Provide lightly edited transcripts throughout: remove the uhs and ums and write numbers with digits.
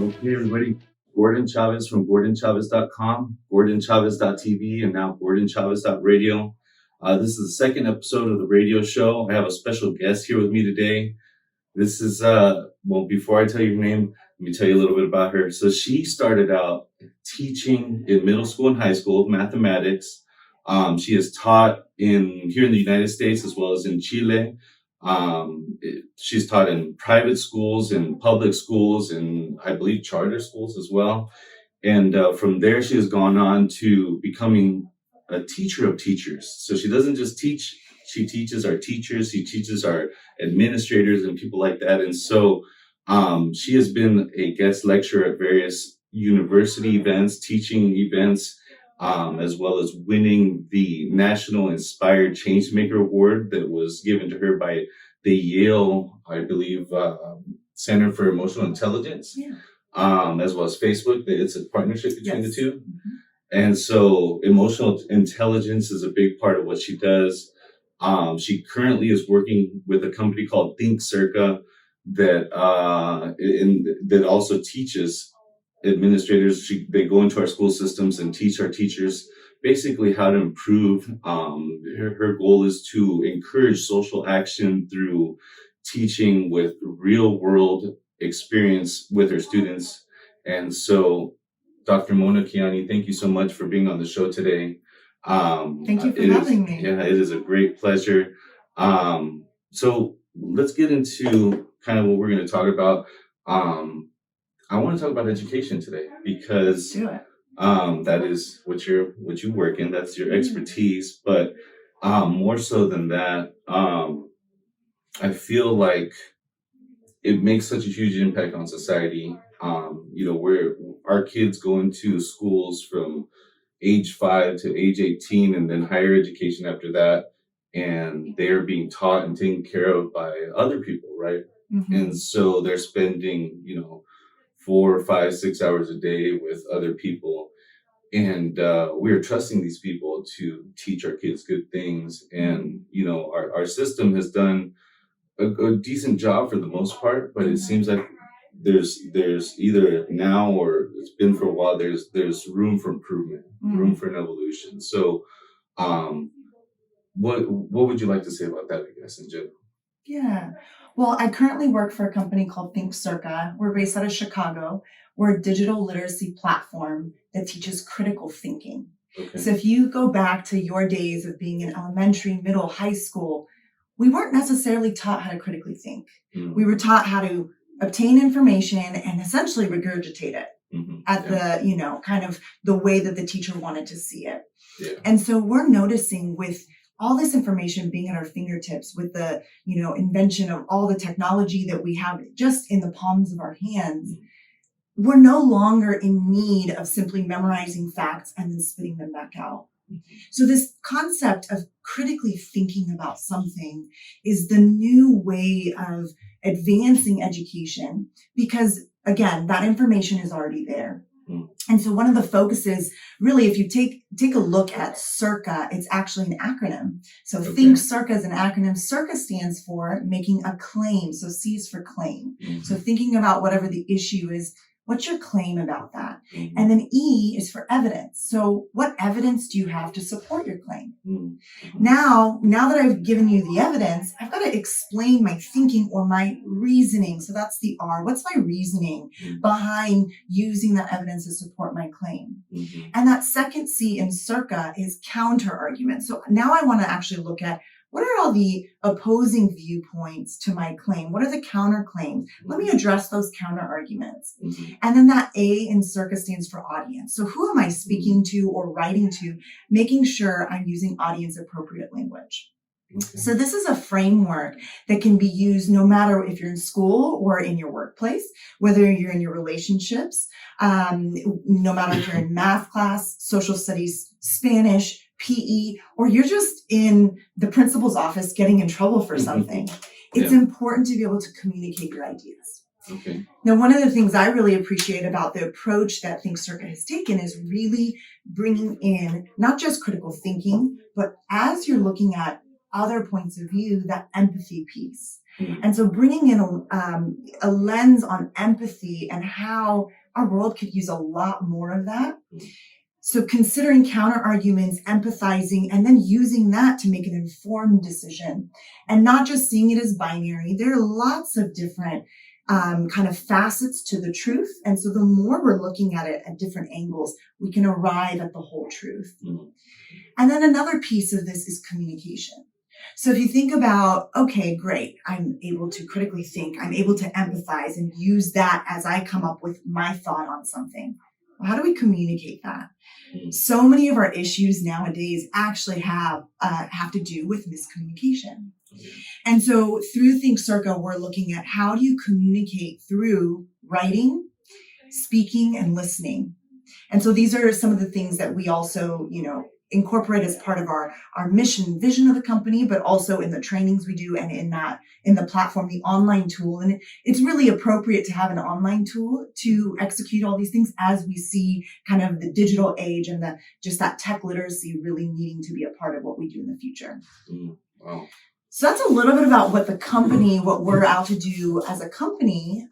Okay, everybody. Gordon Chavez from GordonChavez.com, GordonChavez.tv, and now GordonChavez.radio. This is the second episode of the radio show. I have a special guest here with me today. This is, before I tell you her name, let me tell you a little bit about her. So she started out teaching in middle school and high school mathematics. She has taught here in the United States as well as in Chile. She's taught in private schools and public schools and I believe charter schools as well. And from there, she has gone on to becoming a teacher of teachers. So she doesn't just teach, she teaches our teachers, she teaches our administrators and people like that. And so she has been a guest lecturer at various university events, teaching events, as well as winning the National Inspired Changemaker Award that was given to her by the Yale, I believe, Center for Emotional Intelligence, as well as Facebook. It's a partnership between the two. Mm-hmm. And so emotional intelligence is a big part of what she does. She currently is working with a company called ThinkCERCA that also teaches administrators. They go into our school systems and teach our teachers basically how to improve. Her goal is to encourage social action through teaching with real world experience with her students. And so Dr. Mona Kiani, thank you so much for being on the show today. Thank you for having me. Yeah, it is a great pleasure. So let's get into kind of what we're going to talk about. I want to talk about education today because that is what you work in. That's your expertise. But more so than that, I feel like it makes such a huge impact on society. Where our kids go into schools from age 5 to age 18 and then higher education after that. And they are being taught and taken care of by other people, right? Mm-hmm. And so they're spending, 4, 5, 6 hours a day with other people. And we're trusting these people to teach our kids good things. And, our system has done a decent job for the most part, but it seems like there's either now or it's been for a while, there's room for improvement, room for an evolution. So what would you like to say about that, I guess, in general? Yeah. Well, I currently work for a company called ThinkCERCA. We're based out of Chicago. We're a digital literacy platform that teaches critical thinking. Okay. So if you go back to your days of being in elementary, middle, high school, we weren't necessarily taught how to critically think. Mm-hmm. We were taught how to obtain information and essentially regurgitate it at the, kind of the way that the teacher wanted to see it. Yeah. And so we're noticing with all this information being at our fingertips, with the, invention of all the technology that we have just in the palms of our hands, we're no longer in need of simply memorizing facts and then spitting them back out. So this concept of critically thinking about something is the new way of advancing education because, again, that information is already there. And so one of the focuses, really, if you take a look at CERCA, it's actually an acronym. So ThinkCERCA is an acronym. CERCA stands for making a claim. So C is for claim. Mm-hmm. So thinking about whatever the issue is, what's your claim about that? Mm-hmm. And then E is for evidence. So what evidence do you have to support your claim? Mm-hmm. Now that I've given you the evidence, I've got to explain my thinking or my reasoning. So that's the R. What's my reasoning behind using that evidence to support my claim? Mm-hmm. And that second C in CERCA is counter argument. So now I want to actually look at what are all the opposing viewpoints to my claim? What are the counterclaims? Let me address those counter arguments. Mm-hmm. And then that A in CERCA stands for audience. So who am I speaking to or writing to, making sure I'm using audience appropriate language. Okay. So this is a framework that can be used no matter if you're in school or in your workplace, whether you're in your relationships, no matter if you're in math class, social studies, Spanish, PE, or you're just in the principal's office getting in trouble for something. It's important to be able to communicate your ideas. Okay. Now, one of the things I really appreciate about the approach that ThinkCERCA has taken is really bringing in not just critical thinking, but as you're looking at other points of view, that empathy piece. And so bringing in a lens on empathy and how our world could use a lot more of that. So considering counter arguments, empathizing, and then using that to make an informed decision and not just seeing it as binary. There are lots of different kind of facets to the truth. And so the more we're looking at it at different angles, we can arrive at the whole truth. And then another piece of this is communication. So if you think about, okay, great, I'm able to critically think, I'm able to empathize and use that as I come up with my thought on something. Well, how do we communicate that? So many of our issues nowadays actually have to do with miscommunication. And so through ThinkCERCA, we're looking at how do you communicate through writing, speaking, and listening. And so these are some of the things that we also, incorporate as part of our mission, vision of the company, but also in the trainings we do and in the platform, the online tool. And it's really appropriate to have an online tool to execute all these things as we see kind of the digital age and just that tech literacy really needing to be a part of what we do in the future. Wow. So that's a little bit about what we're out to do as a company.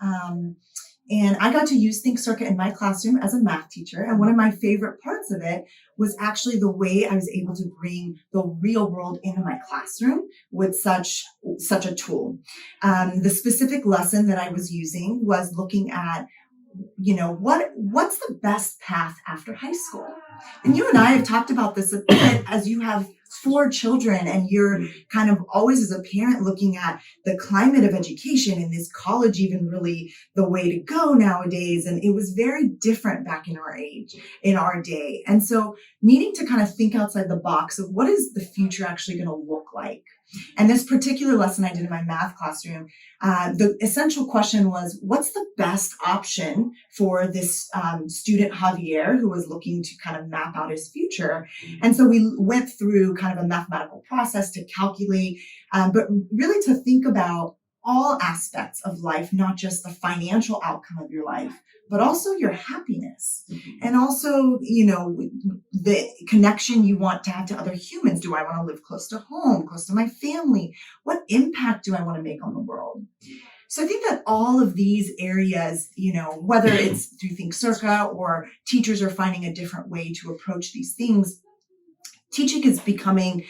And I got to use ThinkCERCA in my classroom as a math teacher. And one of my favorite parts of it was actually the way I was able to bring the real world into my classroom with such a tool. The specific lesson that I was using was looking at, what's the best path after high school? And you and I have talked about this a bit as you have 4 children and you're kind of always as a parent looking at the climate of education and is college even really the way to go nowadays? And it was very different back in our day. And so needing to kind of think outside the box of what is the future actually going to look like? And this particular lesson I did in my math classroom, the essential question was, what's the best option for this student Javier who was looking to kind of map out his future? And so we went through kind of a mathematical process to calculate, but really to think about all aspects of life, not just the financial outcome of your life, but also your happiness and also, the connection you want to have to other humans. Do I want to live close to home, close to my family? What impact do I want to make on the world? So I think that all of these areas, whether it's through ThinkCERCA or teachers are finding a different way to approach these things, teaching is becoming,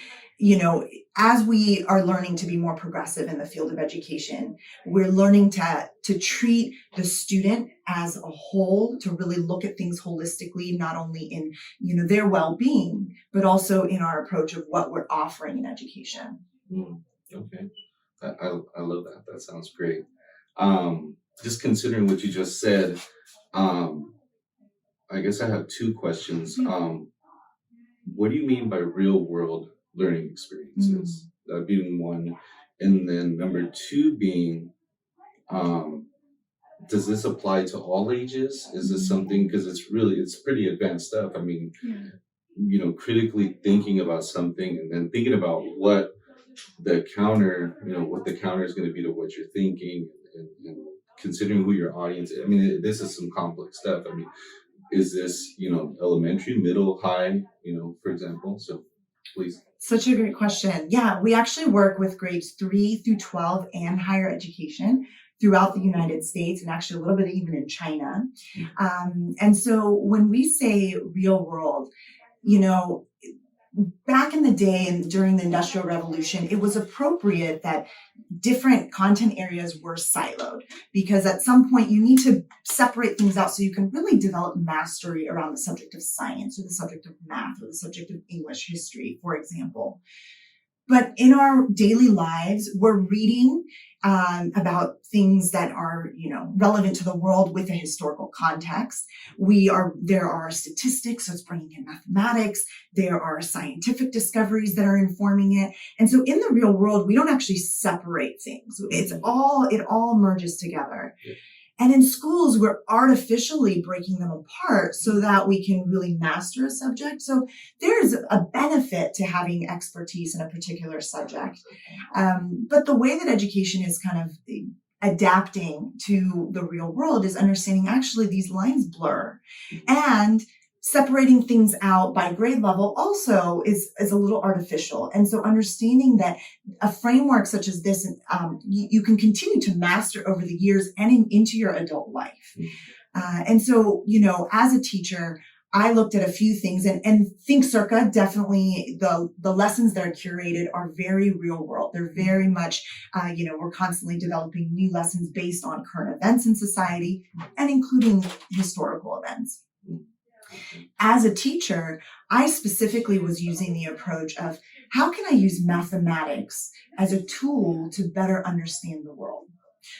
as we are learning to be more progressive in the field of education, we're learning to treat the student as a whole, to really look at things holistically, not only in, their well-being, but also in our approach of what we're offering in education. Okay. I love that. That sounds great. Just considering what you just said, I guess I have 2 questions. What do you mean by real world learning experiences? That being one. And then number 2 being, does this apply to all ages? Is this something, because it's pretty advanced stuff. I mean, critically thinking about something and then thinking about what the counter is going to be to what you're thinking and considering who your audience is. I mean, this is some complex stuff. I mean, is this, elementary, middle, high, for example? So please. Such a great question. Yeah, we actually work with grades 3 through 12 and higher education throughout the United States and actually a little bit even in China. And so when we say real world, back in the day and during the Industrial Revolution, it was appropriate that different content areas were siloed because at some point you need to separate things out so you can really develop mastery around the subject of science or the subject of math or the subject of English history, for example. But in our daily lives, we're reading about things that are, relevant to the world with a historical context. There are statistics, so it's bringing in mathematics. There are scientific discoveries that are informing it. And so in the real world, we don't actually separate things. It all merges together. Yeah. And in schools, we're artificially breaking them apart so that we can really master a subject. So there's a benefit to having expertise in a particular subject. But the way that education is kind of adapting to the real world is understanding actually these lines blur. And separating things out by grade level also is a little artificial. And so understanding that a framework such as this, you can continue to master over the years and into your adult life. And so, as a teacher, I looked at a few things, and ThinkCERCA, definitely the lessons that are curated are very real world. They're very much, we're constantly developing new lessons based on current events in society and including historical events. As a teacher, I specifically was using the approach of how can I use mathematics as a tool to better understand the world?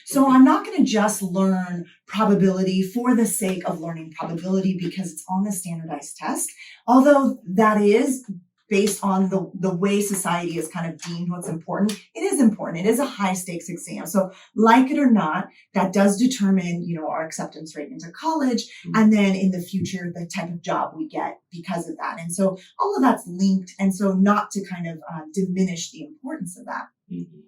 So I'm not going to just learn probability for the sake of learning probability because it's on the standardized test, although that is based on the way society has kind of deemed what's important. It is important. It is a high stakes exam. So like it or not, that does determine, our acceptance rate into college. And then in the future, the type of job we get because of that. And so all of that's linked. And so not to kind of diminish the importance of that. Mm-hmm.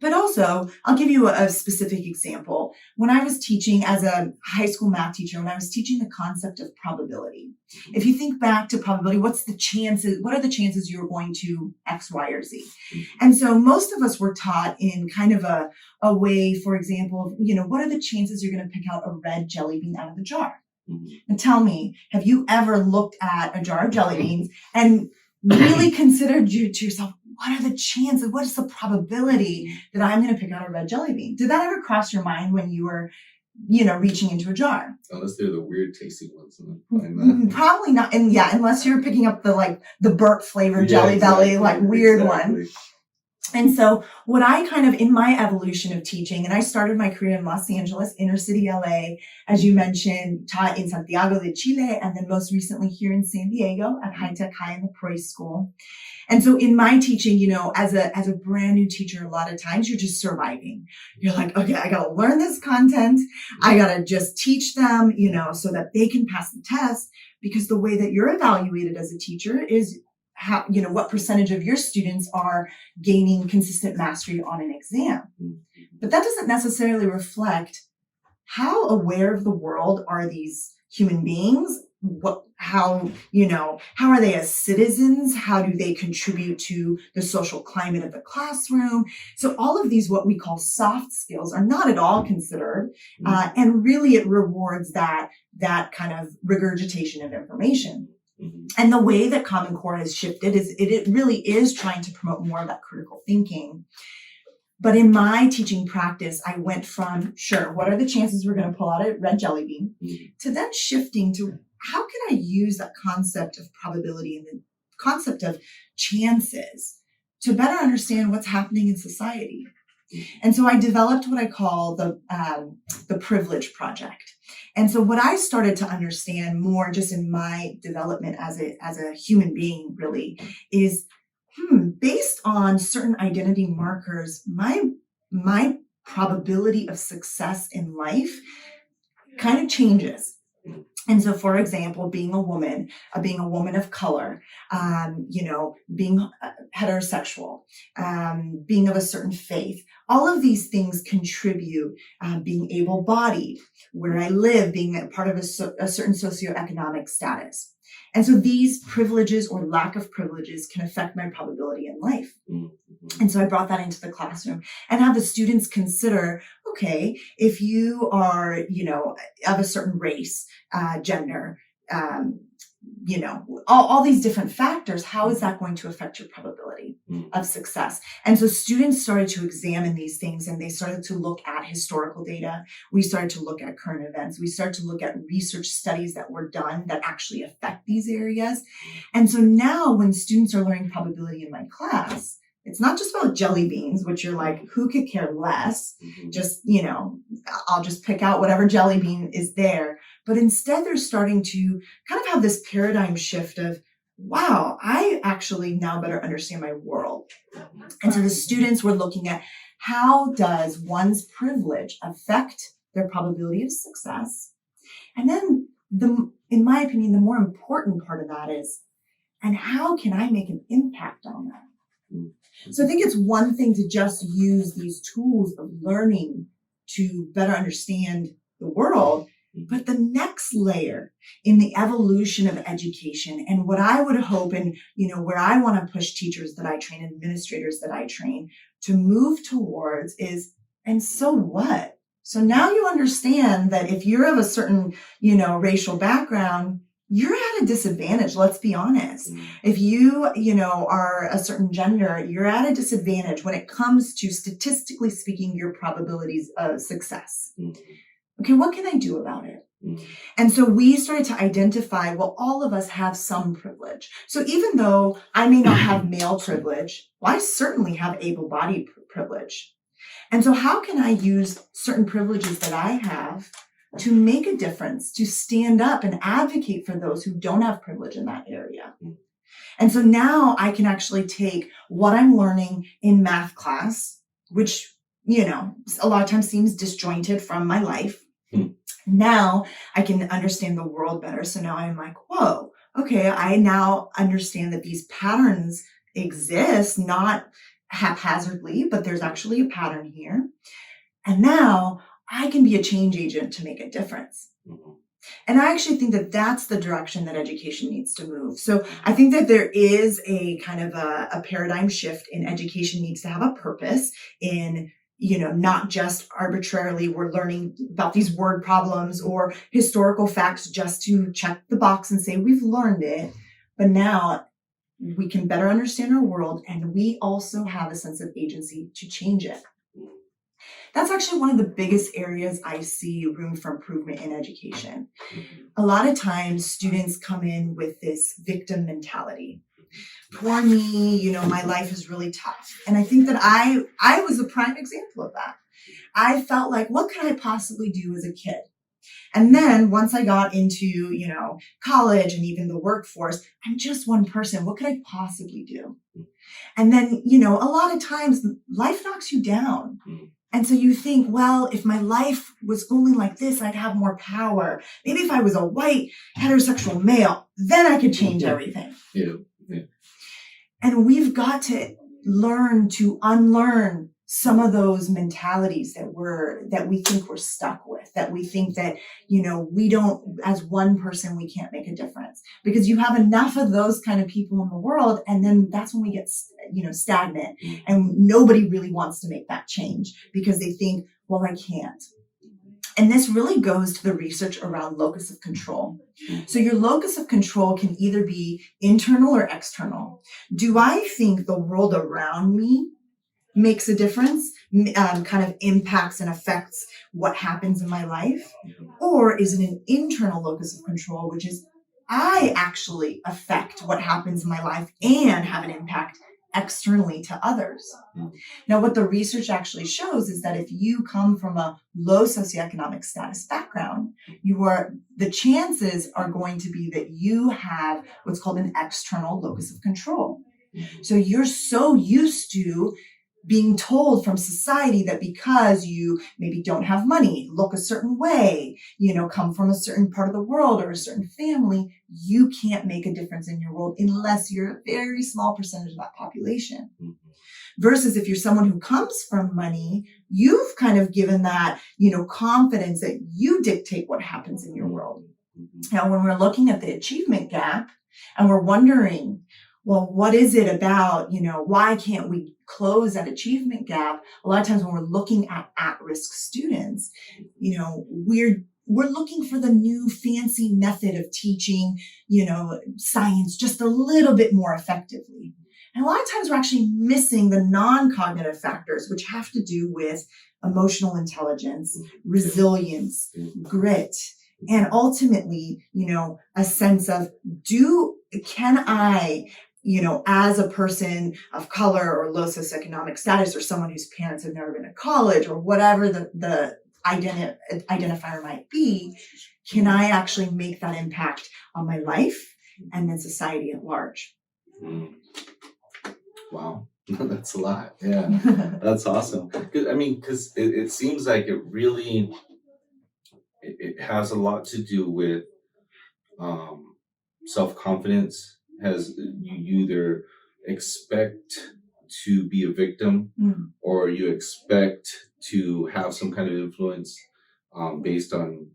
But also, I'll give you a specific example. When I was teaching as a high school math teacher, when I was teaching the concept of probability, if you think back to probability, what are the chances you're going to X, Y, or Z? And so most of us were taught in kind of a way, for example, what are the chances you're going to pick out a red jelly bean out of the jar? And tell me, have you ever looked at a jar of jelly beans and really considered to yourself, what are the chances? What is the probability that I'm going to pick out a red jelly bean? Did that ever cross your mind when you were, reaching into a jar? Unless they're the weird tasting ones. Probably not. And unless you're picking up the burnt flavored Jelly Belly, weird one. And so what I kind of, in my evolution of teaching, and I started my career in Los Angeles, inner city LA, as you mentioned, taught in Santiago de Chile, and then most recently here in San Diego at High Tech High in the Price School. And so in my teaching, as a brand new teacher, a lot of times you're just surviving. You're like, okay, I got to learn this content. I got to just teach them, so that they can pass the test, because the way that you're evaluated as a teacher is how, what percentage of your students are gaining consistent mastery on an exam. But that doesn't necessarily reflect how aware of the world are these human beings? How are they as citizens? How do they contribute to the social climate of the classroom? So all of these, what we call soft skills, are not at all considered. And really it rewards that kind of regurgitation of information. And the way that Common Core has shifted is it really is trying to promote more of that critical thinking. But in my teaching practice, I went from, sure, what are the chances we're going to pull out a red jelly bean, to then shifting to how can I use that concept of probability and the concept of chances to better understand what's happening in society. And so I developed what I call the privilege project. And so what I started to understand more just in my development as a human being really is, based on certain identity markers, my probability of success in life kind of changes. And so, for example, being a woman of color, being heterosexual, being of a certain faith, all of these things contribute, being able-bodied, where I live, being a part of a certain socioeconomic status. And so these privileges or lack of privileges can affect my probability in life. And so I brought that into the classroom and have the students consider, okay, if you are, of a certain race, gender, all these different factors, how is that going to affect your probability of success? And so students started to examine these things, and they started to look at historical data. We started to look at current events. We started to look at research studies that were done that actually affect these areas. And so now when students are learning probability in my class, it's not just about jelly beans, which you're like, who could care less? Just, I'll just pick out whatever jelly bean is there. But instead, they're starting to kind of have this paradigm shift of, wow, I actually now better understand my world. And so the students were looking at how does one's privilege affect their probability of success? And then in my opinion, the more important part of that is, and how can I make an impact on that? So I think it's one thing to just use these tools of learning to better understand the world. But the next layer in the evolution of education, and what I would hope, and where I want to push teachers that I train, administrators that I train to move towards is, and so what? So now you understand that if you're of a certain, racial background, you're at a disadvantage. Let's be honest. If you, are a certain gender, you're at a disadvantage when it comes to, statistically speaking, your probabilities of success. Okay, what can I do about it? And so we started to identify, well, all of us have some privilege. So even though I may not have male privilege, well, I certainly have able-bodied privilege. And so how can I use certain privileges that I have to make a difference, to stand up and advocate for those who don't have privilege in that area? And so now I can actually take what I'm learning in math class, which, a lot of times seems disjointed from my life. Now I can understand the world better. So now I'm like, whoa, okay, I now understand that these patterns exist, not haphazardly, but there's actually a pattern here. And now I can be a change agent to make a difference. And I actually think that that's the direction that education needs to move. So I think that there is a kind of a paradigm shift in education needs to have a purpose in, not just arbitrarily we're learning about these word problems or historical facts just to check the box and say we've learned it. But now we can better understand our world, and we also have a sense of agency to change it. That's actually one of the biggest areas I see room for improvement in education. A lot of times students come in with this victim mentality. Poor me, my life is really tough. And I think that I was a prime example of that. I felt like, what could I possibly do as a kid? And then once I got into, college and even the workforce, I'm just one person. What could I possibly do? And then, a lot of times life knocks you down. And so you think, well, if my life was only like this, I'd have more power. Maybe if I was a white heterosexual male, then I could change everything. Yeah. And we've got to learn to unlearn some of those mentalities that we think we're stuck with, that we think that, we don't, as one person, we can't make a difference, because you have enough of those kind of people in the world. And then that's when we get, stagnant, and nobody really wants to make that change because they think, well, I can't. And this really goes to the research around locus of control. So your locus of control can either be internal or external. Do I think the world around me makes a difference, kind of impacts and affects what happens in my life? Or is it an internal locus of control, which is I actually affect what happens in my life and have an impact externally to others? Now, what the research actually shows is that if you come from a low socioeconomic status background, the chances are going to be that you have what's called an external locus of control. So you're so used to being told from society that because you maybe don't have money, look a certain way, come from a certain part of the world or a certain family, you can't make a difference in your world unless you're a very small percentage of that population. Versus if you're someone who comes from money, you've kind of given that, confidence that you dictate what happens in your world. Now, when we're looking at the achievement gap and we're wondering, well, what is it about, why can't we close that achievement gap? A lot of times when we're looking at risk students, we're looking for the new fancy method of teaching, science just a little bit more effectively. And a lot of times we're actually missing the non-cognitive factors, which have to do with emotional intelligence, resilience, grit, and ultimately, a sense of can I, as a person of color or low socioeconomic status, or someone whose parents have never been to college, or whatever the identifier might be, can I actually make that impact on my life and then society at large? Wow. That's a lot. Yeah. That's awesome. Because it seems like it really, it has a lot to do with self-confidence. You either expect to be a victim or you expect to have some kind of influence based on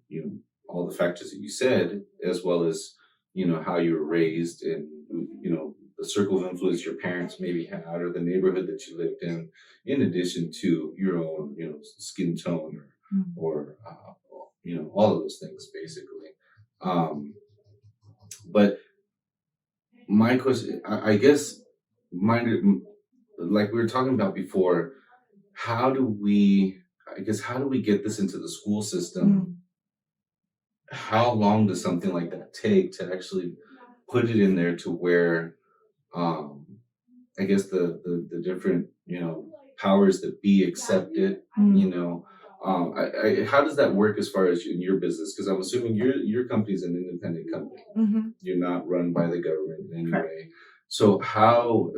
all the factors that you said, as well as, how you were raised and, the circle of influence your parents maybe had or the neighborhood that you lived in addition to your own, skin tone or all of those things basically. But my question, I guess, mine, like we were talking about before, how do we, how do we get this into the school system? How long does something like that take to actually put it in there to where, um, the different, powers that be accept it, how does that work as far as in your business? Because I'm assuming your company is an independent company. You're not run by the government in any way. So how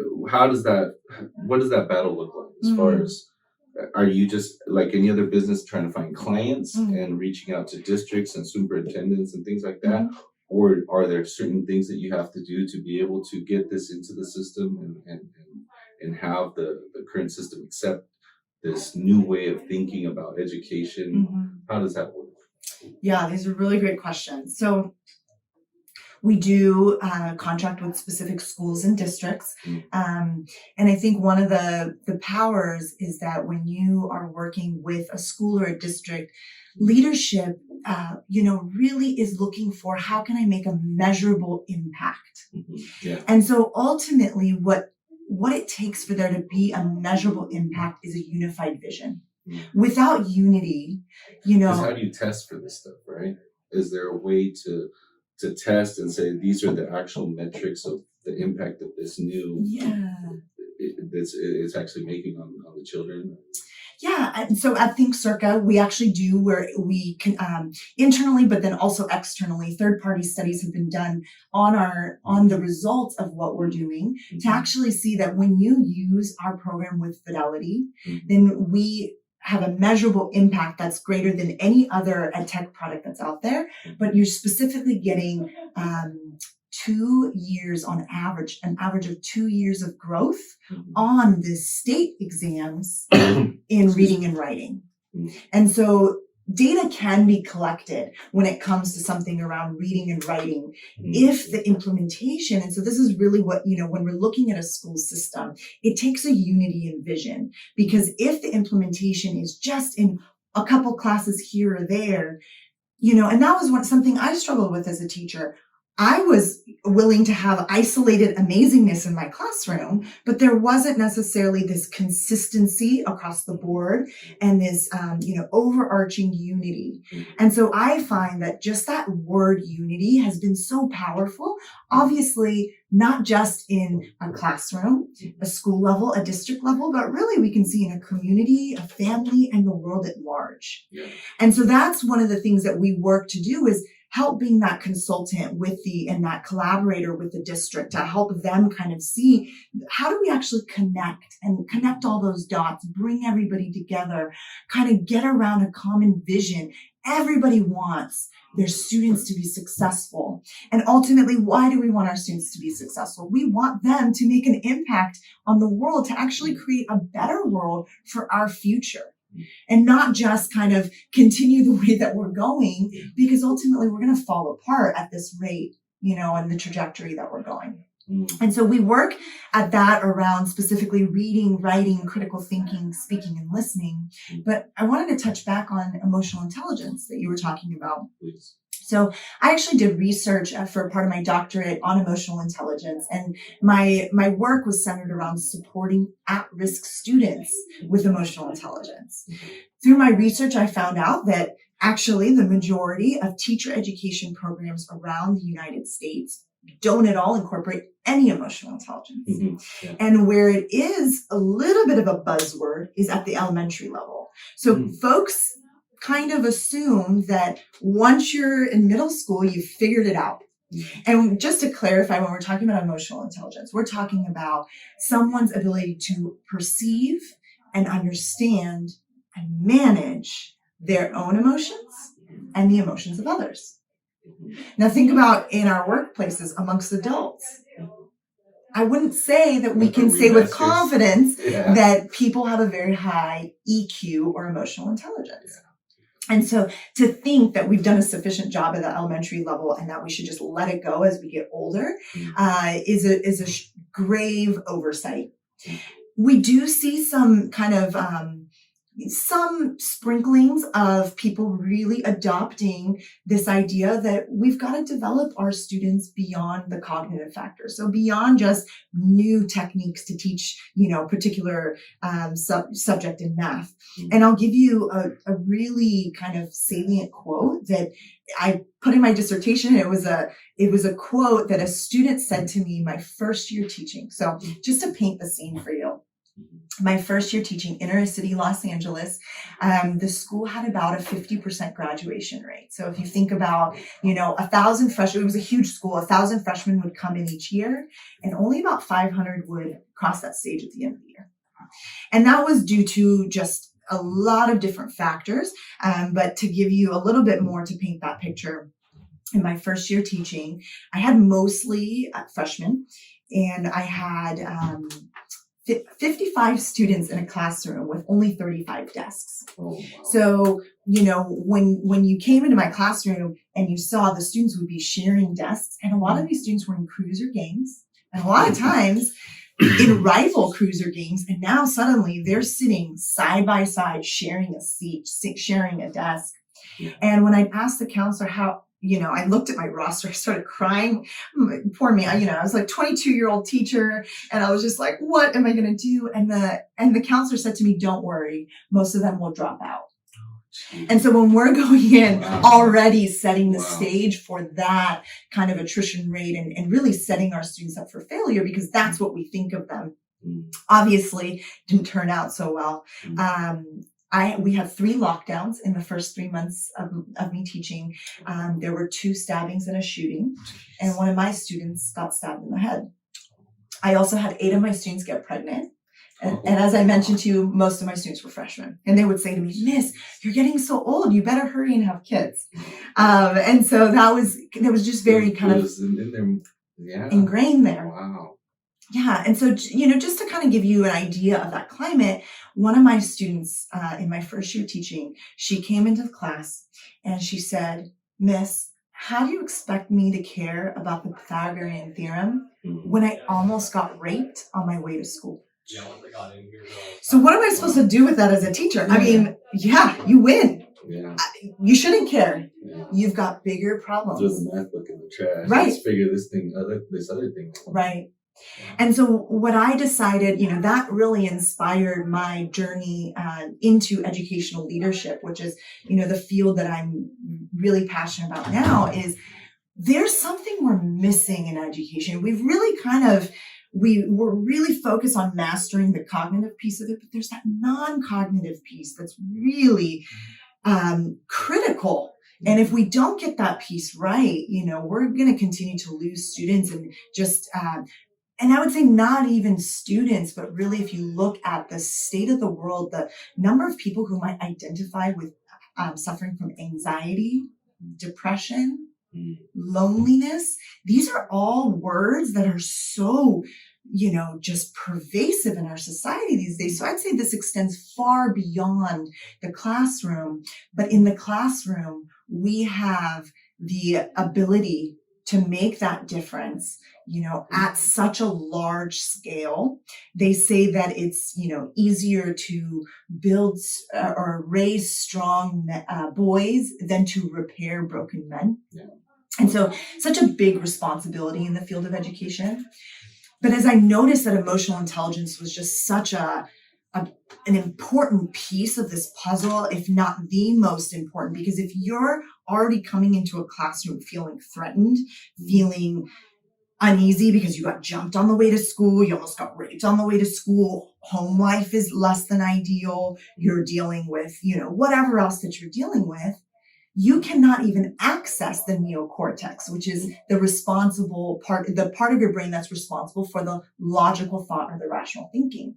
does that, what does that battle look like as far as, are you just like any other business trying to find clients and reaching out to districts and superintendents and things like that? Or are there certain things that you have to do to be able to get this into the system and have the current system accept this new way of thinking about education? How does that work? Yeah, these are really great questions. So we do contract with specific schools and districts. And I think one of the powers is that when you are working with a school or a district, leadership, really is looking for how can I make a measurable impact? And so ultimately what it takes for there to be a measurable impact is a unified vision. Without unity, Because how do you test for this stuff, right? Is there a way to test and say these are the actual metrics of the impact of this new it's actually making on the children? Yeah, and so at ThinkCERCA, we actually do where we can internally, but then also externally, third-party studies have been done on the results of what we're doing to actually see that when you use our program with fidelity, then we have a measurable impact that's greater than any other ed tech product that's out there, but you're specifically getting 2 years on average, an average of 2 years of growth on the state exams in reading and writing. And so data can be collected when it comes to something around reading and writing if the implementation, and so this is really what, when we're looking at a school system, it takes a unity in vision, because if the implementation is just in a couple classes here or there, and that was something I struggled with as a teacher. I was willing to have isolated amazingness in my classroom, but there wasn't necessarily this consistency across the board and this, overarching unity. And so I find that just that word unity has been so powerful, obviously, not just in a classroom, a school level, a district level, but really we can see in a community, a family, and the world at large. And so that's one of the things that we work to do is help being that consultant and that collaborator with the district to help them kind of see how do we actually connect all those dots, bring everybody together, kind of get around a common vision. Everybody wants their students to be successful. And ultimately, why do we want our students to be successful? We want them to make an impact on the world, to actually create a better world for our future. And not just kind of continue the way that we're going, because ultimately we're going to fall apart at this rate, and the trajectory that we're going. And so we work at that around specifically reading, writing, critical thinking, speaking, and listening. But I wanted to touch back on emotional intelligence that you were talking about. Please. So I actually did research for part of my doctorate on emotional intelligence, and my work was centered around supporting at-risk students with emotional intelligence. Through my research, I found out that actually the majority of teacher education programs around the United States don't at all incorporate any emotional intelligence. And where it is a little bit of a buzzword is at the elementary level. So folks kind of assume that once you're in middle school, you've figured it out. And just to clarify, when we're talking about emotional intelligence, we're talking about someone's ability to perceive and understand and manage their own emotions and the emotions of others. Now think about in our workplaces amongst adults. I wouldn't say that we can say with confidence that people have a very high EQ or emotional intelligence. And so to think that we've done a sufficient job at the elementary level and that we should just let it go as we get older is a grave oversight. We do see some kind of some sprinklings of people really adopting this idea that we've got to develop our students beyond the cognitive factors. So beyond just new techniques to teach, particular subject in math. And I'll give you a really kind of salient quote that I put in my dissertation. It was a quote that a student said to me my first year teaching. So just to paint the scene for you. My first year teaching inner city Los Angeles, the school had about a 50% graduation rate. So if you think about, 1,000 freshmen, it was a huge school, 1,000 freshmen would come in each year and only about 500 would cross that stage at the end of the year. And that was due to just a lot of different factors. But to give you a little bit more to paint that picture, in my first year teaching, I had mostly freshmen and I had 55 students in a classroom with only 35 desks. Oh, wow. So, when you came into my classroom and you saw the students would be sharing desks, and a lot of these students were in cruiser games, and a lot of times in rival cruiser games, and now suddenly they're sitting side by side, sharing a seat, sharing a desk. Yeah. And when I asked the counselor how, I looked at my roster, I started crying. Poor me. I was like 22-year-old teacher and I was just like, what am I going to do? And the counselor said to me, don't worry, most of them will drop out. And so when we're going in already setting the stage for that kind of attrition rate and really setting our students up for failure, because that's what we think of them. Obviously didn't turn out so well. We had 3 lockdowns in the first 3 months of me teaching. There were 2 stabbings and a shooting, and one of my students got stabbed in the head. I also had 8 of my students get pregnant. And as I mentioned to you, most of my students were freshmen. And they would say to me, Miss, you're getting so old. You better hurry and have kids. And so that was just very kind of ingrained there. Wow. Yeah. And so, just to kind of give you an idea of that climate, one of my students in my first year teaching, she came into the class and she said, Miss, how do you expect me to care about the Pythagorean theorem when I almost got raped on my way to school? So what am I supposed to do with that as a teacher? I mean, you win. Yeah. You shouldn't care. Yeah. You've got bigger problems. Throw the math book in the trash. Right. Let's figure this other thing out. Right. And so what I decided, that really inspired my journey into educational leadership, which is, the field that I'm really passionate about now, is there's something we're missing in education. We've really we're really focused on mastering the cognitive piece of it, but there's that non-cognitive piece that's really critical. And if we don't get that piece right, we're going to continue to lose students and just, and I would say not even students, but really if you look at the state of the world, the number of people who might identify with suffering from anxiety, depression, loneliness, these are all words that are so, just pervasive in our society these days. So I'd say this extends far beyond the classroom, but in the classroom, we have the ability to make that difference, at such a large scale. They say that it's, easier to build or raise strong boys than to repair broken men. Yeah. And so such a big responsibility in the field of education. But as I noticed that emotional intelligence was just such an important piece of this puzzle, if not the most important, because if you're already coming into a classroom feeling threatened, feeling uneasy because you got jumped on the way to school, you almost got raped on the way to school, home life is less than ideal, you're dealing with, whatever else that you're dealing with, you cannot even access the neocortex, which is the part of your brain that's responsible for the logical thought or the rational thinking.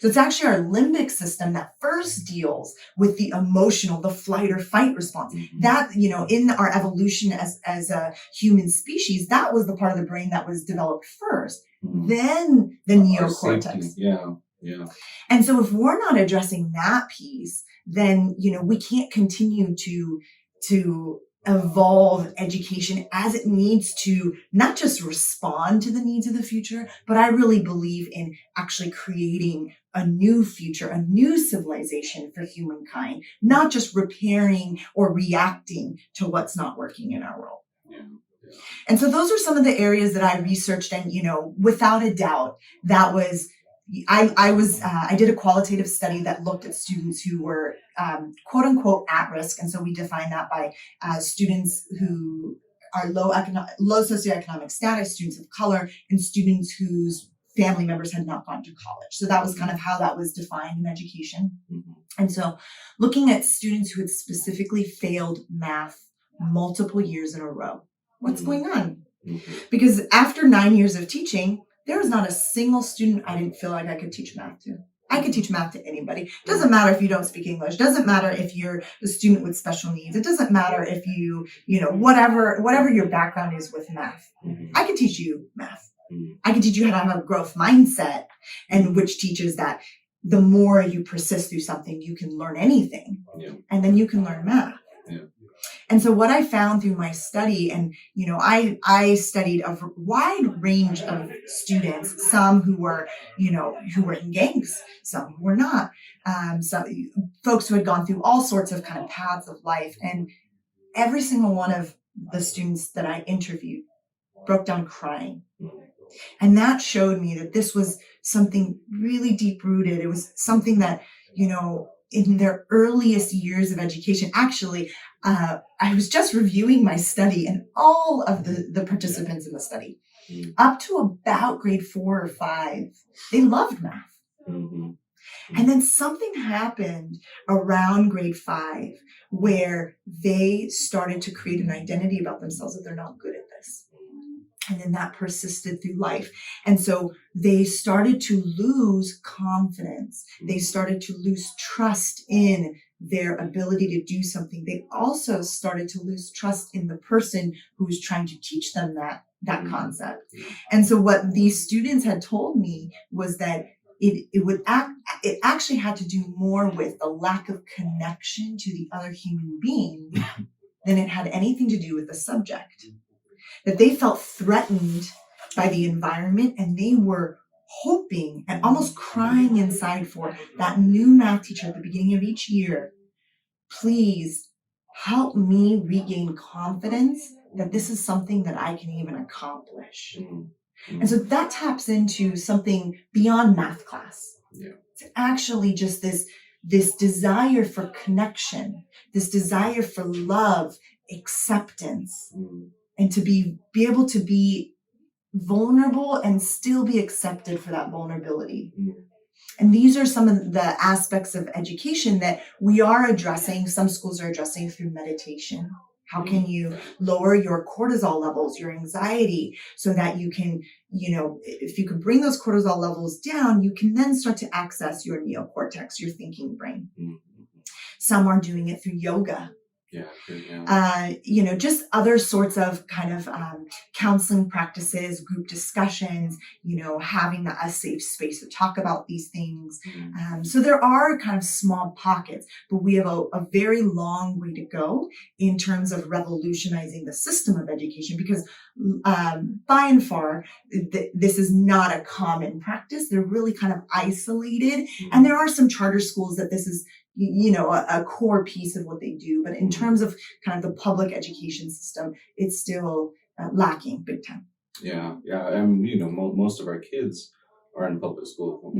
So it's actually our limbic system that first deals with the emotional, the flight or fight response. That, in our evolution as a human species, that was the part of the brain that was developed first. Then the neocortex. Yeah. Yeah. And so if we're not addressing that piece, then, we can't continue to evolve education as it needs to not just respond to the needs of the future, but I really believe in actually creating a new future, a new civilization for humankind, not just repairing or reacting to what's not working in our world. Yeah. Yeah. And so those are some of the areas that I researched, and without a doubt, that was I did a qualitative study that looked at students who were quote unquote at risk, and so we define that by students who are low socioeconomic status, students of color, and students whose family members had not gone to college. So that was kind of how that was defined in education. Mm-hmm. And so looking at students who had specifically failed math multiple years in a row, what's going on? Mm-hmm. Because after 9 years of teaching, there was not a single student I didn't feel like I could teach math to. I could teach math to anybody. Doesn't matter if you don't speak English. Doesn't matter if you're a student with special needs. It doesn't matter if whatever your background is with math. Mm-hmm. I could teach you math. Mm-hmm. I could teach you how to have a growth mindset, and which teaches that the more you persist through something, you can learn anything. Yeah. And then you can learn math. Yeah. And so what I found through my study, and I studied a wide range of students, some who were in gangs, some who were not, some folks who had gone through all sorts of kind of paths of life. And every single one of the students that I interviewed broke down crying. And that showed me that this was something really deep rooted. It was something that, in their earliest years of education, actually, I was just reviewing my study, and all of the participants in the study, up to about grade 4 or 5, they loved math. Mm-hmm. And then something happened around grade 5 where they started to create an identity about themselves that they're not good at this. And then that persisted through life. And so they started to lose confidence. They started to lose trust in their ability to do something. They also started to lose trust in the person who was trying to teach them that concept. And so what these students had told me was that it actually had to do more with the lack of connection to the other human being than it had anything to do with the subject. That they felt threatened by the environment, and they were hoping and almost crying inside for that new math teacher at the beginning of each year. Please help me regain confidence that this is something that I can even accomplish. Mm-hmm. And so that taps into something beyond math class. Yeah. It's actually just this desire for connection, this desire for love, acceptance. Mm-hmm. And to be able to be vulnerable and still be accepted for that vulnerability. Mm-hmm. And these are some of the aspects of education that we are addressing. Some schools are addressing through meditation. How can you lower your cortisol levels, your anxiety, so that you can, if you can bring those cortisol levels down, you can then start to access your neocortex, your thinking brain. Mm-hmm. Some are doing it through yoga. Yeah. Just other sorts of kind of counseling practices, group discussions, having a safe space to talk about these things. So there are kind of small pockets, but we have a very long way to go in terms of revolutionizing the system of education, because by and far, this is not a common practice. They're really kind of isolated. And there are some charter schools that this is a core piece of what they do. But in terms of kind of the public education system, it's still lacking big time. Yeah. And, most of our kids are in public school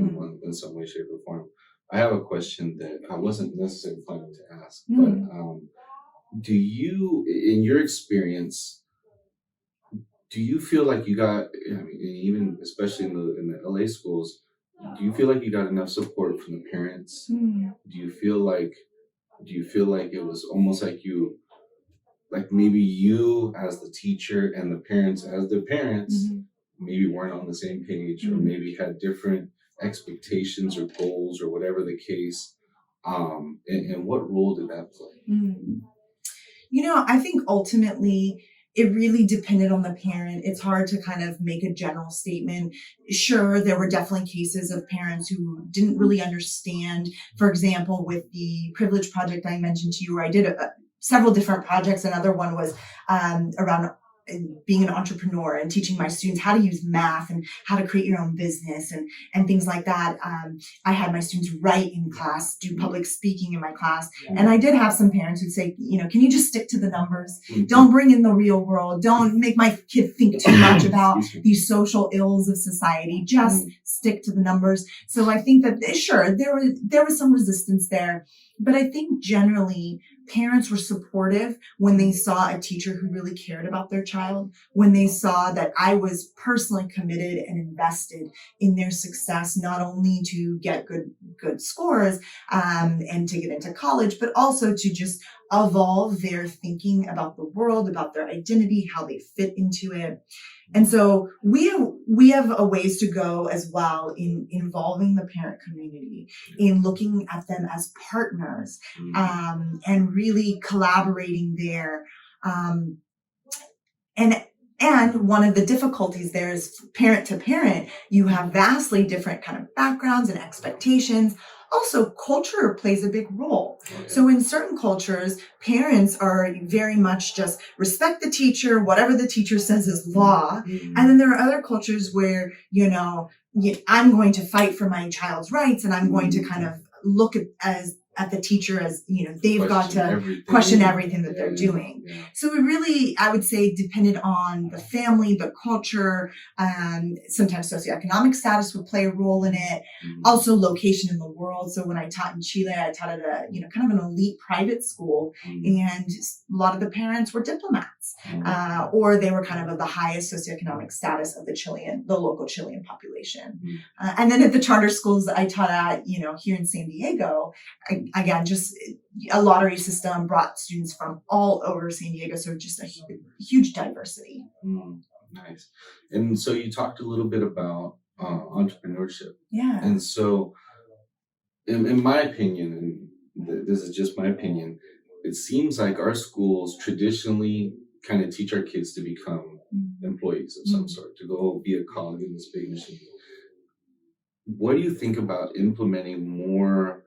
in some way, shape, or form. I have a question that I wasn't necessarily planning to ask, but do you, in your experience, do you feel like you got, even especially in the LA schools, do you feel like you got enough support from the parents? Do you feel like it was almost like maybe you as the teacher and the parents as the parents maybe weren't on the same page, or maybe had different expectations or goals or whatever the case? And what role did that play? I think ultimately it really depended on the parent. It's hard to kind of make a general statement. Sure, there were definitely cases of parents who didn't really understand. For example, with the privilege project I mentioned to you, where I did several different projects. Another one was around being an entrepreneur and teaching my students how to use math and how to create your own business and things like that. I had my students write in class, do public speaking in my class. And I did have some parents who'd say, can you just stick to the numbers? Don't bring in the real world. Don't make my kid think too much about these social ills of society. Just stick to the numbers. So I think that, sure, there was some resistance there. But I think generally parents were supportive when they saw a teacher who really cared about their child, when they saw that I was personally committed and invested in their success, not only to get good scores and to get into college, but also to just evolve their thinking about the world, about their identity, how they fit into it. And so we have a ways to go as well in involving the parent community, in looking at them as partners, and really collaborating there. And one of the difficulties there is parent to parent, you have vastly different kind of backgrounds and expectations. Also, culture plays a big role. So in certain cultures, parents are very much just respect the teacher, whatever the teacher says is law. And then there are other cultures where, I'm going to fight for my child's rights, and I'm going to kind of look at the teacher as, they've got to question everything that they're doing. So it really, I would say, depended on the family, the culture, sometimes socioeconomic status would play a role in it. Also location in the world. So when I taught in Chile, I taught at a, kind of an elite private school, and a lot of the parents were diplomats, or they were kind of the highest socioeconomic status of the local Chilean population. And then at the charter schools that I taught at, here in San Diego, again, just a lottery system brought students from all over San Diego. So just a huge diversity. Nice. And so you talked a little bit about entrepreneurship. Yeah. And so in my opinion, and this is just my opinion, it seems like our schools traditionally kind of teach our kids to become employees of some sort, to go be a cog in this big machine. What do you think about implementing more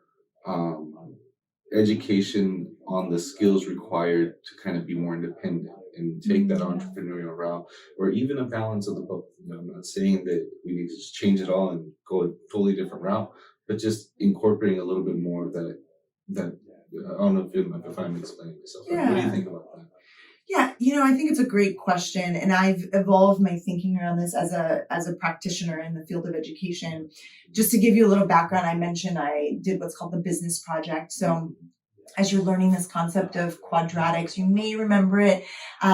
education on the skills required to kind of be more independent and take that entrepreneurial route, or even a balance of the both? I'm not saying that we need to just change it all and go a totally different route, but just incorporating a little bit more of that I don't know if I'm explaining myself. Yeah. What do you think about that? Yeah, I think it's a great question, and I've evolved my thinking around this as a practitioner in the field of education. Just to give you a little background, I mentioned I did what's called the business project. So as you're learning this concept of quadratics, you may remember it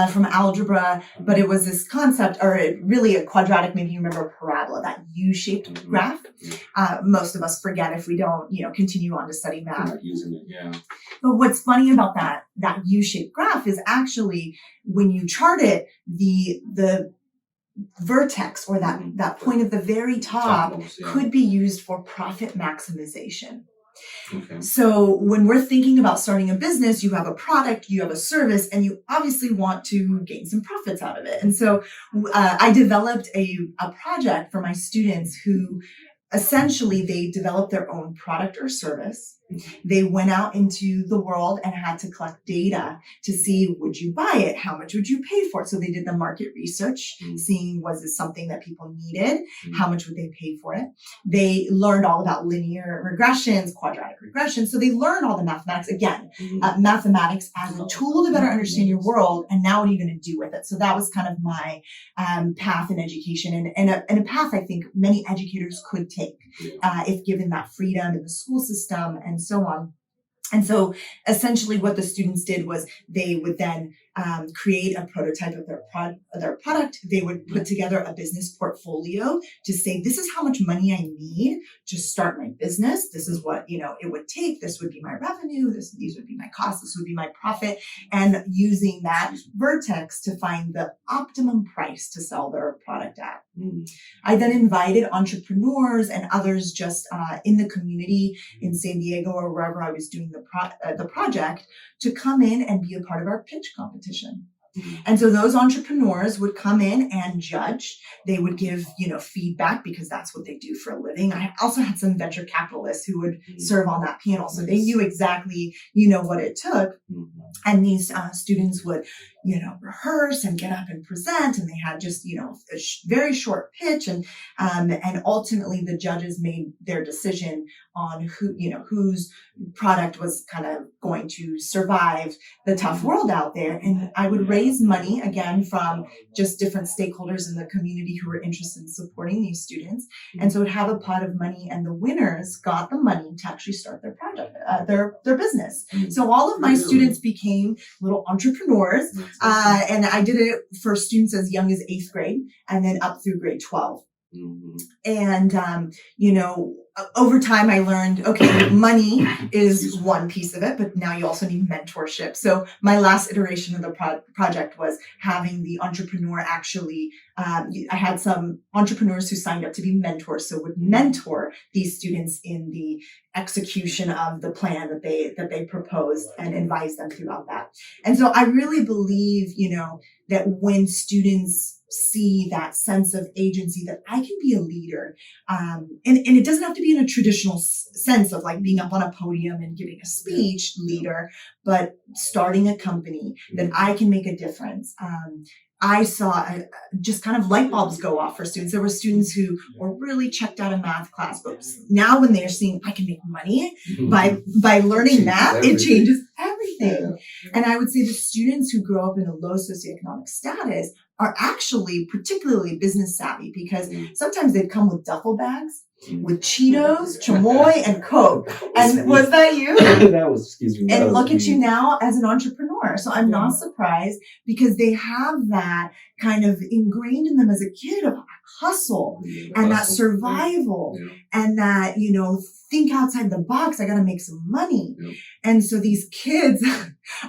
from algebra, but it was this concept, or really a quadratic, maybe you remember a parabola, that U-shaped graph. Most of us forget if we don't, continue on to study math. Not using it, yeah. But what's funny about that U-shaped graph is actually when you chart it, the vertex, or that point at the very top, could be used for profit maximization. Okay. So when we're thinking about starting a business, you have a product, you have a service, and you obviously want to gain some profits out of it. And so I developed a project for my students who essentially they developed their own product or service. They went out into the world and had to collect data to see, would you buy it? How much would you pay for it? So they did the market research, seeing, was this something that people needed? How much would they pay for it? They learned all about linear regressions, quadratic regressions. So they learned all the mathematics, again, mathematics as a tool to better understand your world. And now what are you going to do with it? So that was kind of my path in education, and a path I think many educators could take if given that freedom in the school system and so on. And so essentially what the students did was they would then create a prototype of their product. They would put together a business portfolio to say, this is how much money I need to start my business. This is what, it would take. This would be my revenue. These would be my costs. This would be my profit. And using that vertex to find the optimum price to sell their product at. I then invited entrepreneurs and others just in the community in San Diego or wherever I was doing the project to come in and be a part of our pitch competition. And so those entrepreneurs would come in and judge. They would give, feedback because that's what they do for a living. I also had some venture capitalists who would serve on that panel. So they knew exactly, what it took. And these students would, rehearse and get up and present. And they had just, a very short pitch. And ultimately the judges made their decision on whose product was kind of going to survive the tough world out there. And I would raise money again from just different stakeholders in the community who were interested in supporting these students. And so it would have a pot of money, and the winners got the money to actually start their project, their business. So all of my students became little entrepreneurs. And I did it for students as young as 8th grade and then up through grade 12. And, over time I learned, okay, money is one piece of it, but now you also need mentorship. So my last iteration of the project was having the entrepreneur actually, I had some entrepreneurs who signed up to be mentors, so would mentor these students in the execution of the plan that they proposed and advise them throughout that. And so I really believe, that when students see that sense of agency, that I can be a leader. And it doesn't have to be in a traditional sense of like being up on a podium and giving a speech leader, but starting a company that I can make a difference. I saw just kind of light bulbs go off for students. There were students who were really checked out of math class, but now when they're seeing I can make money by learning math, it changes everything. And I would say the students who grow up in a low socioeconomic status are actually particularly business savvy, because sometimes they'd come with duffel bags with Cheetos, chamoy, and Coke. And was that you? That was, excuse me. And look at you now as an entrepreneur. So I'm not surprised, because they have that kind of ingrained in them as a kid of hustle and that survival and that, think outside the box. I got to make some money. And so these kids,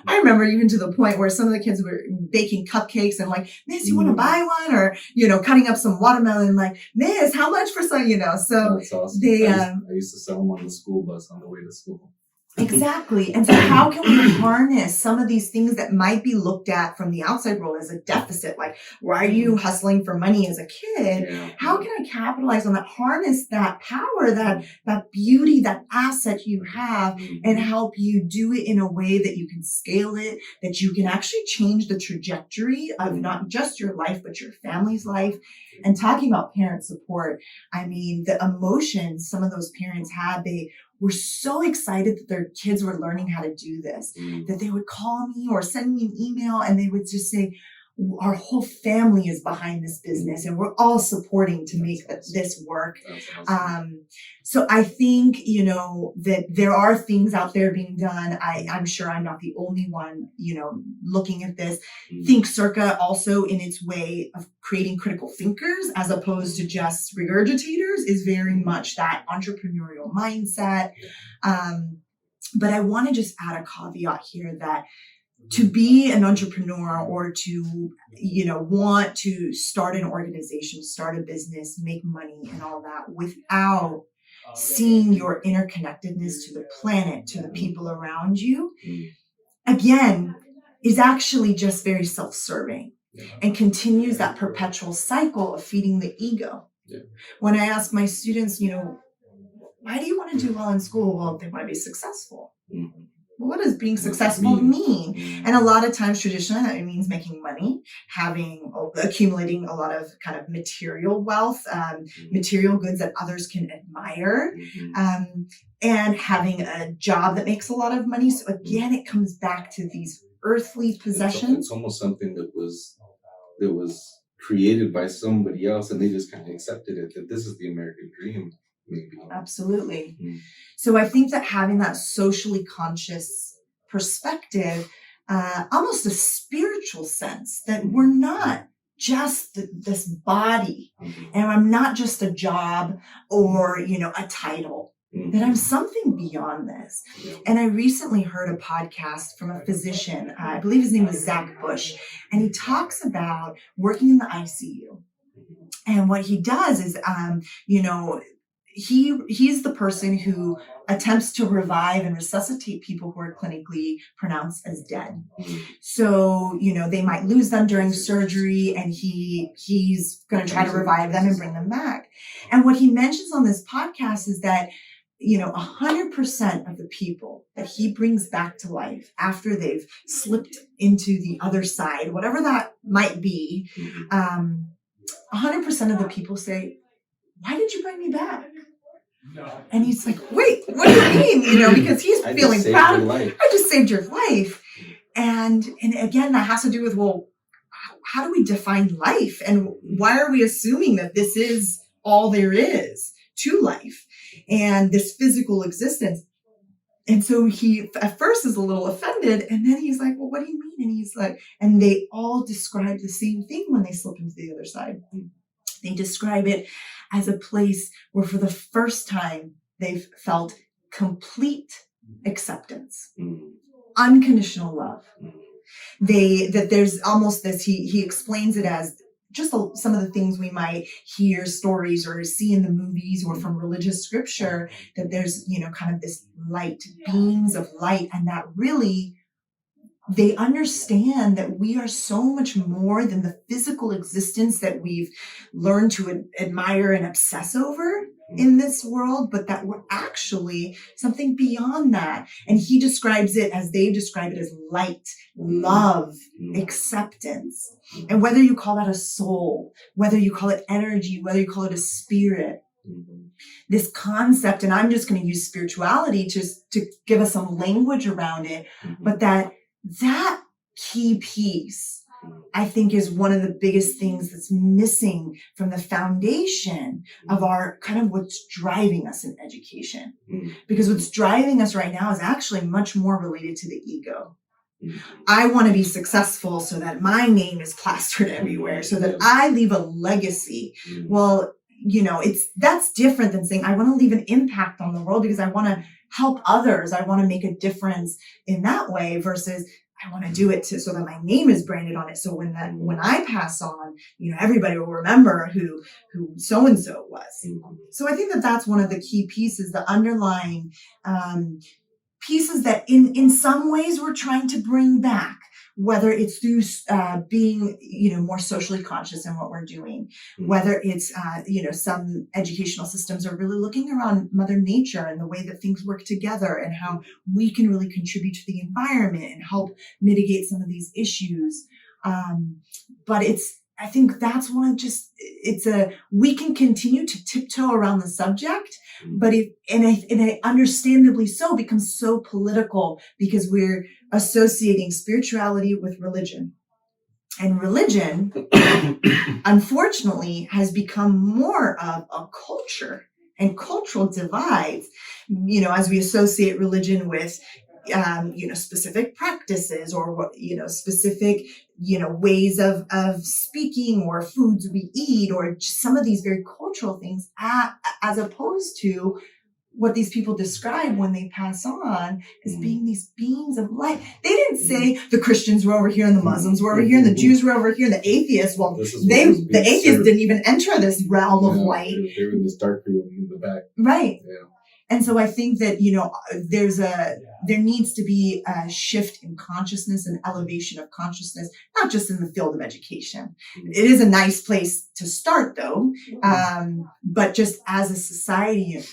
I remember even to the point where some of the kids were baking cupcakes and like, Miss, you want to buy one? Or, cutting up some watermelon, like, Miss, how much for some, so that's awesome. they, I used to sell them on the school bus on the way to school. Exactly. And so how can we harness some of these things that might be looked at from the outside world as a deficit? Like, why are you hustling for money as a kid? How can I capitalize on that, harness that power, that beauty, that asset you have, and help you do it in a way that you can scale it, that you can actually change the trajectory of not just your life, but your family's life. And talking about parent support, I mean, the emotions some of those parents had, they were so excited that their kids were learning how to do this, that they would call me or send me an email and they would just say, our whole family is behind this business and we're all supporting to make this work. Awesome. So I think, that there are things out there being done. I'm sure I'm not the only one, looking at this. ThinkCERCA also, in its way of creating critical thinkers as opposed to just regurgitators, is very much that entrepreneurial mindset. But I want to just add a caveat here that to be an entrepreneur or to, want to start an organization, start a business, make money and all that without seeing your interconnectedness to the planet, to the people around you, again, is actually just very self-serving and continues that perpetual cycle of feeding the ego. When I ask my students, why do you want to do well in school? Well, they want to be successful. What does being successful mean? And a lot of times traditionally that means making money, accumulating a lot of kind of material wealth, material goods that others can admire, and having a job that makes a lot of money. So again, it comes back to these earthly possessions. It's almost something that was created by somebody else, and they just kind of accepted it, that this is the American dream. Maybe. Absolutely. So I think that having that socially conscious perspective, almost a spiritual sense, that we're not just this body, and I'm not just a job or, a title, that I'm something beyond this. And I recently heard a podcast from a physician, I believe his name was Zach Bush, and he talks about working in the ICU. And what he does is, he's the person who attempts to revive and resuscitate people who are clinically pronounced as dead. So, they might lose them during surgery, and he's going to try to revive them and bring them back. And what he mentions on this podcast is that 100% of the people that he brings back to life after they've slipped into the other side, whatever that might be, 100% of the people say, "Why did you bring me back?" And he's like, "Wait, what do you mean?" Because he's feeling proud. I just saved your life. And again, that has to do with, well, how do we define life? And why are we assuming that this is all there is to life and this physical existence? And so he at first is a little offended, and then he's like, "Well, what do you mean?" And he's like, and they all describe the same thing when they slip into the other side. They describe it as a place where for the first time they've felt complete acceptance, unconditional love. That there's almost this, he explains it as just some of the things we might hear stories or see in the movies or from religious scripture, that there's, kind of this light, beams of light, and that really they understand that we are so much more than the physical existence that we've learned to admire and obsess over in this world, but that we're actually something beyond that. And he describes it as they describe it as light, love, acceptance. And whether you call that a soul, whether you call it energy, whether you call it a spirit, this concept, and I'm just going to use spirituality to give us some language around it, but that key piece, I think, is one of the biggest things that's missing from the foundation of our kind of what's driving us in education. Because what's driving us right now is actually much more related to the ego. I want to be successful so that my name is plastered everywhere, so that I leave a legacy. Well, that's different than saying I want to leave an impact on the world because I want to help others. I want to make a difference in that way, versus I want to do it so that my name is branded on it. So when I pass on, everybody will remember who so-and-so was. So I think that that's one of the key pieces, the underlying pieces that in some ways we're trying to bring back, whether it's through being, more socially conscious in what we're doing, whether it's, some educational systems are really looking around Mother Nature and the way that things work together and how we can really contribute to the environment and help mitigate some of these issues. But I think that's we can continue to tiptoe around the subject, but it understandably so becomes so political because we're associating spirituality with religion. And religion, unfortunately, has become more of a culture and cultural divides, as we associate religion with specific practices or specific, ways of speaking or foods we eat, or just some of these very cultural things, as opposed to what these people describe when they pass on as being these beings of light. They didn't say the Christians were over here and the Muslims were over here and the Jews were over here and the atheists. Well, the atheists didn't even enter this realm of light. They were in this dark room in the back. Right. Yeah. And so I think that, there needs to be a shift in consciousness and elevation of consciousness, not just in the field of education. It is a nice place to start, though, but just as a society,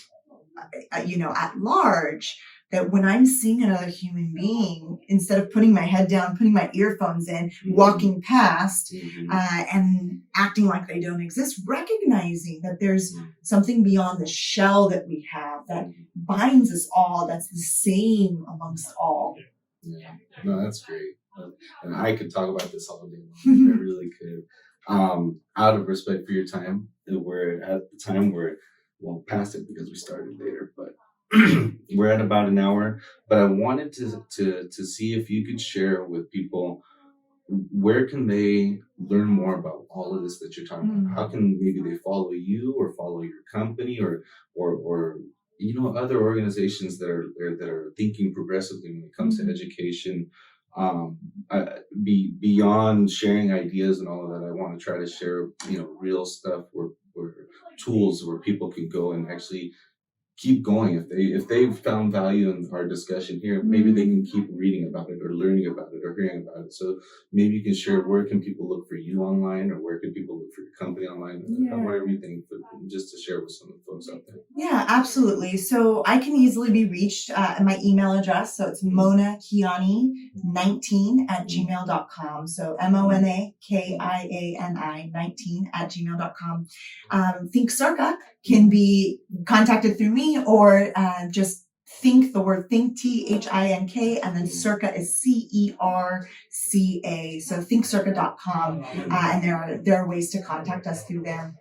at large, that when I'm seeing another human being, instead of putting my head down, putting my earphones in, walking past, and acting like they don't exist, recognizing that there's something beyond the shell that we have that binds us all, that's the same amongst all. Yeah, no, that's great. And I could talk about this all day long. I really could. Out of respect for your time, we're at the time where, well, past it because we started later, but we're at about an hour. But I wanted to see if you could share with people, where can they learn more about all of this that you're talking about? How can maybe they follow you or follow your company or other organizations that are thinking progressively when it comes to education? Beyond sharing ideas and all of that, I want to try to share real stuff where or tools where people can go and actually keep going. If they've found value in our discussion here, maybe they can keep reading about it or learning about it or hearing about it. So maybe you can share, where can people look for you online, or where can people look for your company online, or whatever you think, but just to share with some of the folks out there. Yeah, absolutely. So I can easily be reached at my email address. So it's monakiani19@gmail.com. So MONAKIANI 19@gmail.com. ThinkCERCA can be contacted through me, or just think the word think, THINK, and then CERCA is CERCA. So thinkcerca.com. And there are ways to contact us through there.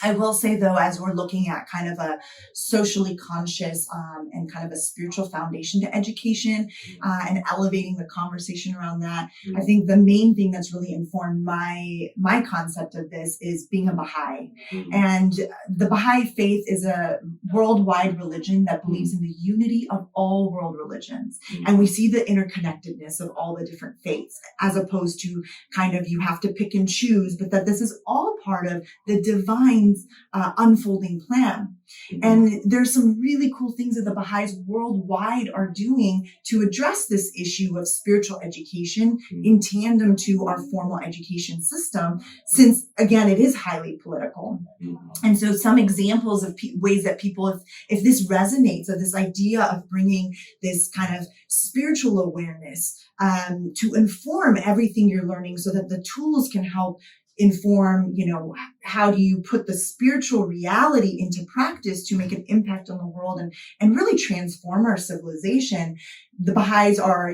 I will say, though, as we're looking at kind of a socially conscious and kind of a spiritual foundation to education and elevating the conversation around that, I think the main thing that's really informed my concept of this is being a Baha'i. And the Baha'i Faith is a worldwide religion that believes in the unity of all world religions. And we see the interconnectedness of all the different faiths, as opposed to kind of you have to pick and choose, but that this is all part of the divine unfolding plan. And there's some really cool things that the Baha'is worldwide are doing to address this issue of spiritual education in tandem to our formal education system, since, again, it is highly political. And so some examples of ways that people, if this resonates, of this idea of bringing this kind of spiritual awareness to inform everything you're learning, so that the tools can help inform, how do you put the spiritual reality into practice to make an impact on the world and really transform our civilization. The Baha'is are,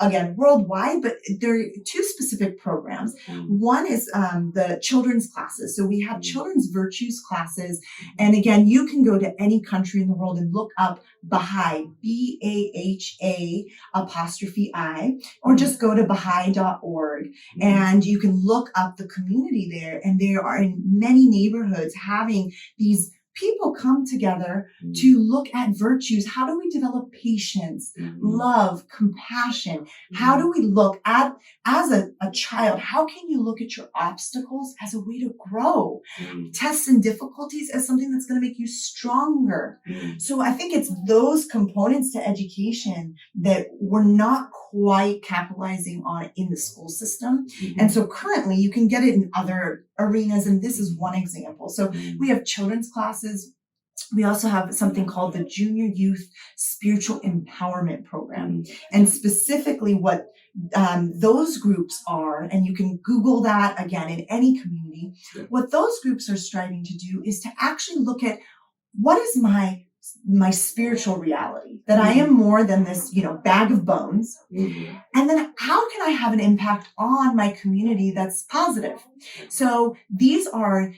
again, worldwide, but there are two specific programs. One is the children's classes. So we have children's virtues classes. And again, you can go to any country in the world and look up Baha'i, BAHA''I, or just go to Baha'i.org and you can look up the community there. And there are in many neighborhoods having these people come together to look at virtues. How do we develop patience, love, compassion? How do we look at, as a child, how can you look at your obstacles as a way to grow? Tests and difficulties as something that's going to make you stronger. So I think it's those components to education that we're not quite capitalizing on in the school system. And so currently you can get it in other arenas, and this is one example. So we have children's classes. We also have something called the Junior Youth Spiritual Empowerment Program. And specifically what those groups are, and you can Google that again in any community, what those groups are striving to do is to actually look at, what is my spiritual reality, that I am more than this, bag of bones. And then how can I have an impact on my community that's positive? So these are,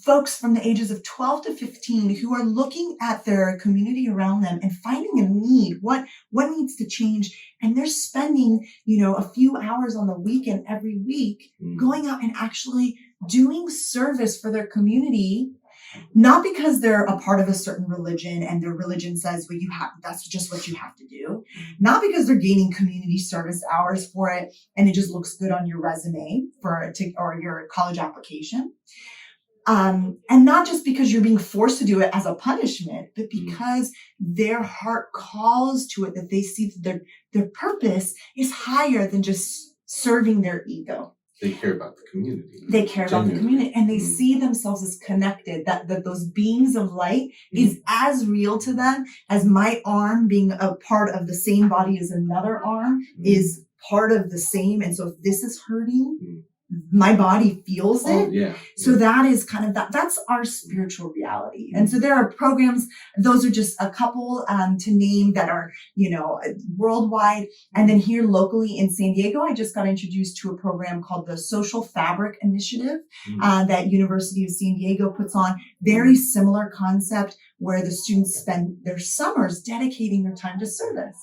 folks from the ages of 12 to 15 who are looking at their community around them and finding a need, what needs to change. And they're spending, a few hours on the weekend every week going out and actually doing service for their community. Not because they're a part of a certain religion and their religion says, well, that's just what you have to do. Not because they're gaining community service hours for it and it just looks good on your resume or your college application. And not just because you're being forced to do it as a punishment, but because their heart calls to it, that they see that their purpose is higher than just serving their ego. They care about the community. They care about the community, and they see themselves as connected, that those beings of light is as real to them as my arm being a part of the same body as another arm is part of the same. And so if this is hurting, my body feels it. So that is kind of that's our spiritual reality. And so there are programs, those are just a couple to name that are, worldwide. And then here locally in San Diego, I just got introduced to a program called the Social Fabric Initiative that University of San Diego puts on. Very similar concept, where the students spend their summers dedicating their time to service.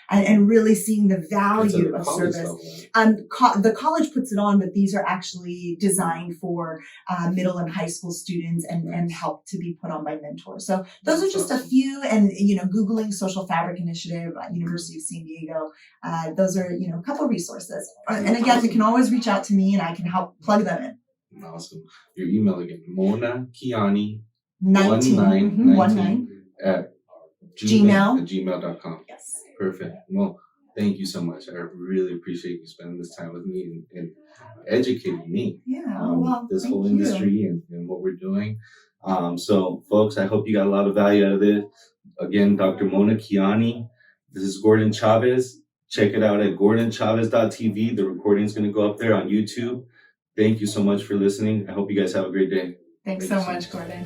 And really seeing the value of service. The college puts it on, but these are actually designed for middle and high school students and help to be put on by mentors. So those are just a few, and, Googling Social Fabric Initiative at University of San Diego. Those are, a couple of resources. And again, you can always reach out to me and I can help plug them in. Awesome. Your email again, Mona Kiani 19 at Gmail. gmail.com. Yes. Perfect. Well, thank you so much. I really appreciate you spending this time with me and educating me well, this thank whole you. industry and what we're doing. So, folks, I hope you got a lot of value out of this. Again, Dr. Mona Kiani. This is Gordon Chavez. Check it out at gordonchavez.tv. The recording is going to go up there on YouTube. Thank you so much for listening. I hope you guys have a great day. Thanks so much, Gordon.